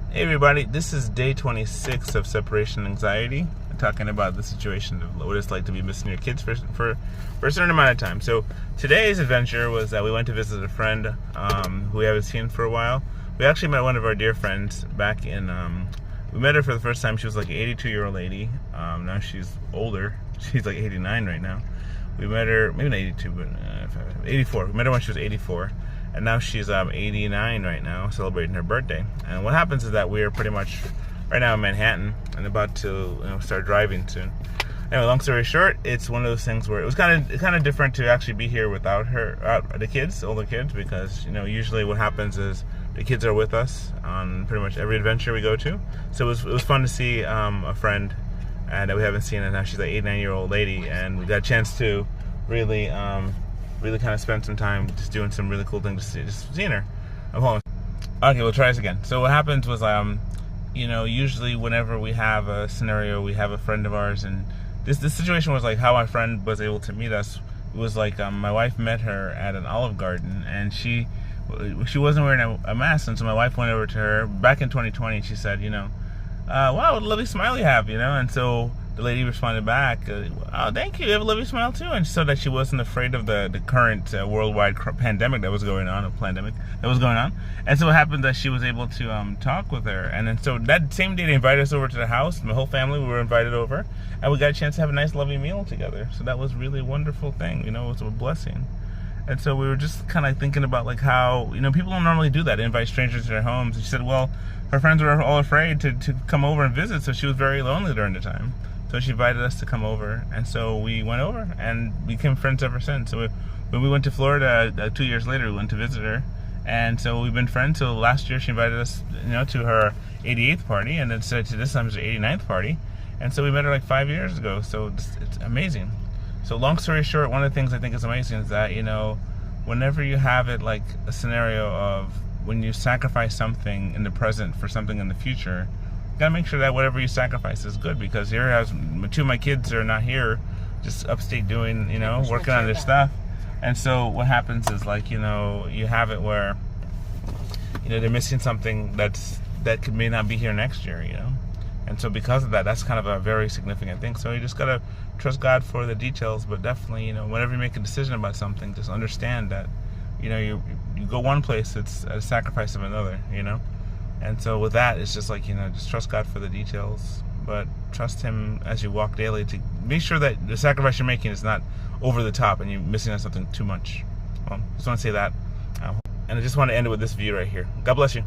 Hey everybody, this is day 26 of separation anxiety. I'm talking about the situation of what it's like to be missing your kids for a certain amount of time. So today's adventure was that we went to visit a friend who we haven't seen for a while. We actually met one of our dear friends back in, we met her for the first time. She was like an 82-year-old lady. Now she's older. She's like 89 right now. We met her, maybe not 82, but 84. We met her when she was 84. And now she's 89 right now, celebrating her birthday. And what happens is that we're pretty much right now in Manhattan and about to start driving soon. Anyway, long story short, it's one of those things where it was kind of different to actually be here without her, the kids, older kids, because usually what happens is the kids are with us on pretty much every adventure we go to. So it was fun to see a friend that we haven't seen, and now she's an 89-year-old lady, and we got a chance to really kind of spend some time just doing some really cool things, just seeing her. I'm home. Okay, we'll try this again. So what happens was, usually whenever we have a scenario, we have a friend of ours, and this situation was like how my friend was able to meet us. It was like my wife met her at an Olive Garden, and she wasn't wearing a mask, and so my wife went over to her back in 2020. She said, wow, what a lovely smile you have, and so the lady responded back, oh, thank you, you have a lovely smile too, and so that she wasn't afraid of the current worldwide pandemic that was going on, and so what happened that she was able to talk with her, and then so that same day they invited us over to the house. My whole family, we were invited over, and we got a chance to have a nice lovely meal together. So that was really a wonderful thing, it was a blessing. And so we were just kind of thinking about like how, people don't normally do that, they invite strangers to their homes. And she said, well, her friends were all afraid to come over and visit, so she was very lonely during the time. So she invited us to come over, and so we went over and became friends ever since. So when we went to Florida 2 years later, we went to visit her, and so we've been friends. So last year she invited us, to her 88th party, and then so to this time it's her 89th party, and so we met her like 5 years ago. So it's amazing. So long story short, one of the things I think is amazing is that, whenever you have it like a scenario of when you sacrifice something in the present for something in the future, you gotta make sure that whatever you sacrifice is good, because here two of my kids are not here, just upstate doing, working on their stuff. And so what happens is like, you have it where, they're missing something that may not be here next year, And so because of that, that's kind of a very significant thing. So you just gotta trust God for the details, but definitely, whenever you make a decision about something, just understand that, you go one place, it's a sacrifice of another, And so with that, it's just like, just trust God for the details, but trust Him as you walk daily to make sure that the sacrifice you're making is not over the top and you're missing on something too much. Well, just want to say that. And I just want to end it with this view right here. God bless you.